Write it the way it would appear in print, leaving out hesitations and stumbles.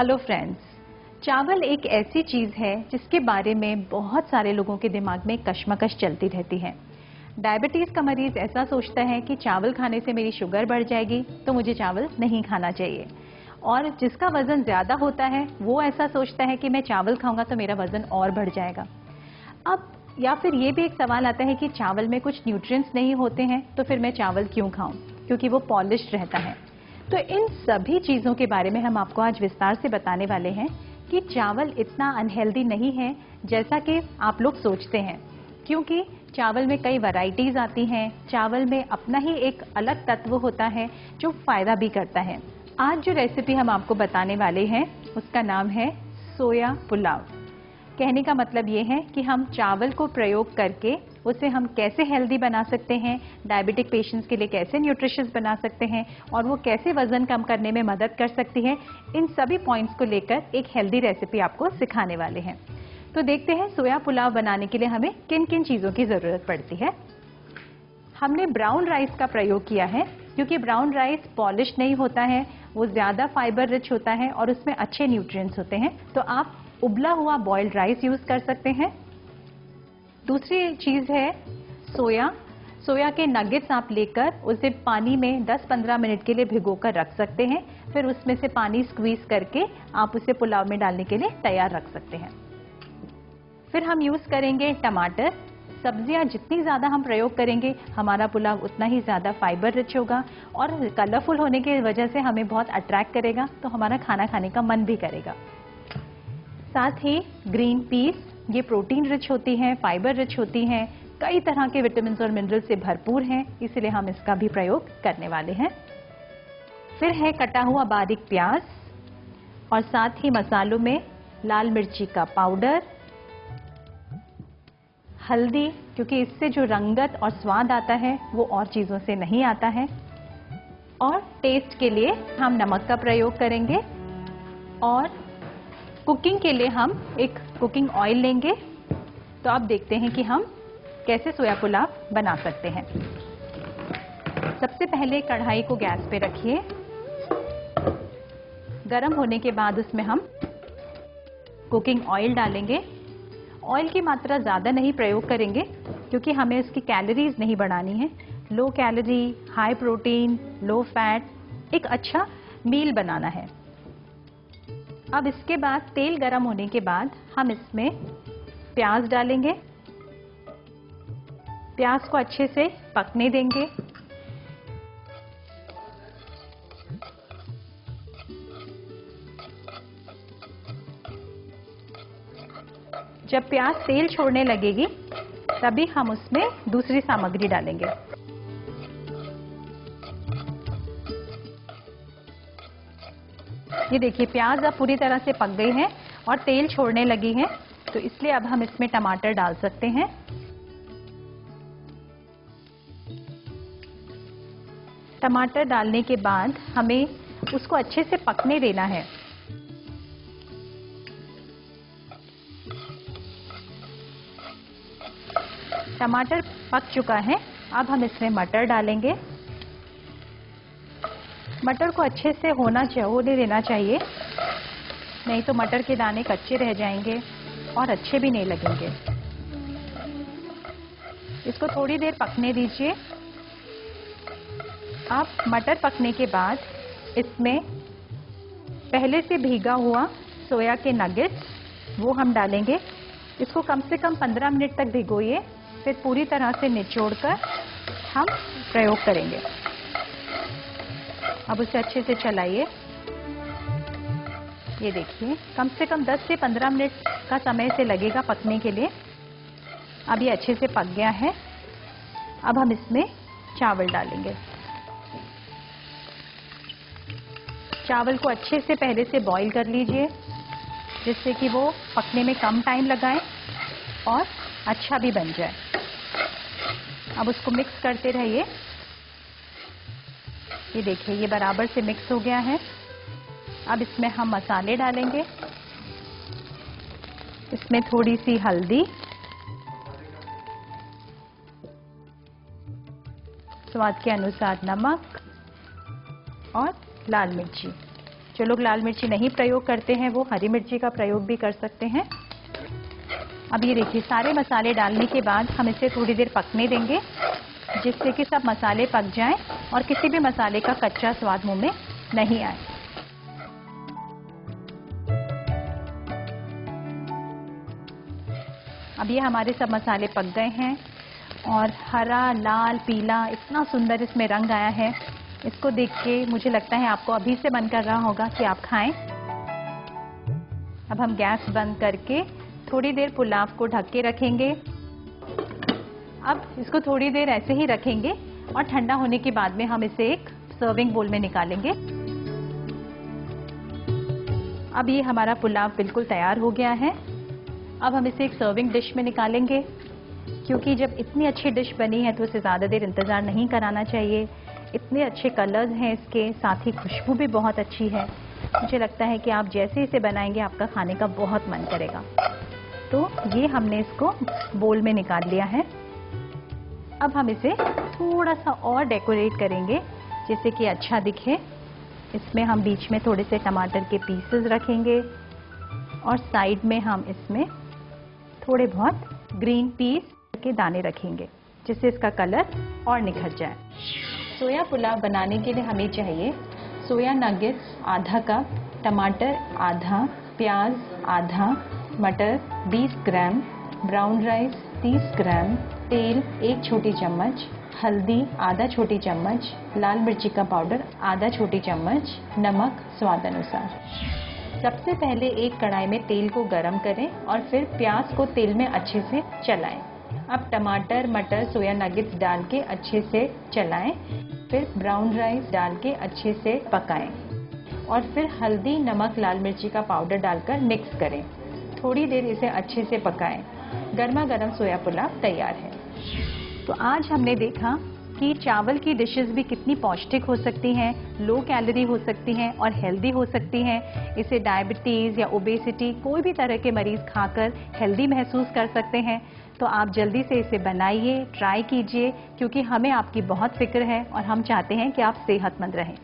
Hello friends, चावल एक ऐसी चीज़ है जिसके बारे में बहुत सारे लोगों के दिमाग में कश्मकश चलती रहती है। डायबिटीज़ का मरीज ऐसा सोचता है कि चावल खाने से मेरी शुगर बढ़ जाएगी तो मुझे चावल नहीं खाना चाहिए, और जिसका वज़न ज़्यादा होता है वो ऐसा सोचता है कि मैं चावल खाऊंगा तो मेरा वज़न और बढ़ जाएगा। अब या फिर ये भी एक सवाल आता है कि चावल में कुछ न्यूट्रिएंट्स नहीं होते हैं तो फिर मैं चावल क्यों खाऊं, क्योंकि वो पॉलिश्ड रहता है। तो इन सभी चीज़ों के बारे में हम आपको आज विस्तार से बताने वाले हैं कि चावल इतना अनहेल्दी नहीं है जैसा कि आप लोग सोचते हैं, क्योंकि चावल में कई वैरायटीज़ आती हैं। चावल में अपना ही एक अलग तत्व होता है जो फ़ायदा भी करता है। आज जो रेसिपी हम आपको बताने वाले हैं उसका नाम है सोया पुलाव। कहने का मतलब ये है कि हम चावल को प्रयोग करके उसे हम कैसे हेल्दी बना सकते हैं, डायबिटिक पेशेंट्स के लिए कैसे न्यूट्रिशियस बना सकते हैं और वो कैसे वजन कम करने में मदद कर सकती है, इन सभी पॉइंट्स को लेकर एक हेल्दी रेसिपी आपको सिखाने वाले हैं। तो देखते हैं सोया पुलाव बनाने के लिए हमें किन किन चीज़ों की ज़रूरत पड़ती है। हमने ब्राउन राइस का प्रयोग किया है क्योंकि ब्राउन राइस पॉलिश नहीं होता है, वो ज़्यादा फाइबर रिच होता है और उसमें अच्छे न्यूट्रिएंट्स होते हैं। तो आप उबला हुआ बॉइल्ड राइस यूज़ कर सकते हैं। दूसरी चीज़ है सोया के नगेट्स आप लेकर उसे पानी में 10-15 मिनट के लिए भिगोकर रख सकते हैं। फिर उसमें से पानी स्क्वीज करके आप उसे पुलाव में डालने के लिए तैयार रख सकते हैं। फिर हम यूज़ करेंगे टमाटर। सब्जियां जितनी ज़्यादा हम प्रयोग करेंगे हमारा पुलाव उतना ही ज़्यादा फाइबर रिच होगा और कलरफुल होने की वजह से हमें बहुत अट्रैक्ट करेगा, तो हमारा खाना खाने का मन भी करेगा। साथ ही ग्रीन पीस, ये प्रोटीन रिच होती हैं, फाइबर रिच होती हैं, कई तरह के विटामिन और मिनरल से भरपूर हैं, इसलिए हम इसका भी प्रयोग करने वाले हैं। फिर है कटा हुआ बारीक प्याज और साथ ही मसालों में लाल मिर्ची का पाउडर, हल्दी, क्योंकि इससे जो रंगत और स्वाद आता है वो और चीज़ों से नहीं आता है, और टेस्ट के लिए हम नमक का प्रयोग करेंगे, और कुकिंग के लिए हम एक कुकिंग ऑयल लेंगे। तो आप देखते हैं कि हम कैसे सोया पुलाव बना सकते हैं। सबसे पहले कढ़ाई को गैस पे रखिए। गरम होने के बाद उसमें हम कुकिंग ऑयल डालेंगे। ऑयल की मात्रा ज़्यादा नहीं प्रयोग करेंगे क्योंकि हमें इसकी कैलोरीज नहीं बढ़ानी है। Low calorie, high protein, low fat एक अच्छा मील बनाना है। अब इसके बाद तेल गरम होने के बाद हम इसमें प्याज डालेंगे। प्याज को अच्छे से पकने देंगे। जब प्याज तेल छोड़ने लगेगी तभी हम उसमें दूसरी सामग्री डालेंगे। ये देखिए प्याज अब पूरी तरह से पक गई है और तेल छोड़ने लगी है, तो इसलिए अब हम इसमें टमाटर डाल सकते हैं। टमाटर डालने के बाद हमें उसको अच्छे से पकने देना है। टमाटर पक चुका है, अब हम इसमें मटर डालेंगे। मटर को अच्छे से होने देना चाहिए, नहीं तो मटर के दाने कच्चे रह जाएंगे और अच्छे भी नहीं लगेंगे। इसको थोड़ी देर पकने दीजिए। अब मटर पकने के बाद इसमें पहले से भीगा हुआ सोया के नगेट्स वो हम डालेंगे। इसको कम से कम 15 मिनट तक भिगोइए, फिर पूरी तरह से निचोड़कर हम प्रयोग करेंगे। अब उसे अच्छे से चलाइए। ये देखिए कम से कम 10 से 15 मिनट का समय से लगेगा पकने के लिए। अब ये अच्छे से पक गया है। अब हम इसमें चावल डालेंगे। चावल को अच्छे से पहले से बॉईल कर लीजिए जिससे कि वो पकने में कम टाइम लगाए और अच्छा भी बन जाए। अब उसको मिक्स करते रहिए। ये देखिए ये बराबर से मिक्स हो गया है। अब इसमें हम मसाले डालेंगे। इसमें थोड़ी सी हल्दी, स्वाद के अनुसार नमक और लाल मिर्ची जो लोग लाल मिर्ची नहीं प्रयोग करते हैं वो हरी मिर्ची का प्रयोग भी कर सकते हैं। अब ये देखिए, सारे मसाले डालने के बाद हम इसे थोड़ी देर पकने देंगे, जिससे कि सब मसाले पक जाएं और किसी भी मसाले का कच्चा स्वाद मुंह में नहीं आए। अब ये हमारे सब मसाले पक गए हैं और हरा, लाल, पीला इतना सुंदर इसमें रंग आया है। इसको देख के मुझे लगता है आपको अभी से मन कर रहा होगा कि आप खाएं। अब हम गैस बंद करके थोड़ी देर पुलाव को ढक के रखेंगे। अब इसको थोड़ी देर ऐसे ही रखेंगे और ठंडा होने के बाद में हम इसे एक सर्विंग बोल में निकालेंगे। अब ये हमारा पुलाव बिल्कुल तैयार हो गया है। अब हम इसे एक सर्विंग डिश में निकालेंगे। क्योंकि जब इतनी अच्छी डिश बनी है तो इसे ज़्यादा देर इंतज़ार नहीं कराना चाहिए। इतने अच्छे कलर्स हैं इसके, साथ ही खुशबू भी बहुत अच्छी है। मुझे लगता है कि आप जैसे इसे बनाएंगे आपका खाने का बहुत मन करेगा। तो ये हमने इसको बोल में निकाल लिया है। अब हम इसे थोड़ा सा और डेकोरेट करेंगे जिससे कि अच्छा दिखे। इसमें हम बीच में थोड़े से टमाटर के पीसेस रखेंगे और साइड में हम इसमें थोड़े बहुत ग्रीन पीस के दाने रखेंगे, जिससे इसका कलर और निखर जाए। सोया पुलाव बनाने के लिए हमें चाहिए सोया नगेट्स आधा कप, टमाटर आधा, प्याज आधा, मटर 20 ग्राम, ब्राउन राइस 30 ग्राम, तेल 1 छोटी चम्मच, हल्दी आधा छोटी चम्मच, लाल मिर्ची का पाउडर आधा छोटी चम्मच, नमक स्वाद अनुसार। सबसे पहले एक कढ़ाई में तेल को गरम करें और फिर प्याज को तेल में अच्छे से चलाएं। अब टमाटर, मटर, सोया नगेट्स डाल के अच्छे से चलाएं, फिर ब्राउन राइस डाल के अच्छे से पकाएं और फिर हल्दी, नमक, लाल मिर्ची का पाउडर डालकर मिक्स करें। थोड़ी देर इसे अच्छे से पकाएं। गर्मा गर्म सोया पुलाव तैयार है। तो आज हमने देखा कि चावल की डिशेस भी कितनी पौष्टिक हो सकती हैं, लो कैलोरी हो सकती हैं और हेल्दी हो सकती हैं। इसे डायबिटीज़ या ओबेसिटी कोई भी तरह के मरीज़ खाकर हेल्दी महसूस कर सकते हैं। तो आप जल्दी से इसे बनाइए, ट्राई कीजिए, क्योंकि हमें आपकी बहुत फिक्र है और हम चाहते हैं कि आप सेहतमंद रहें।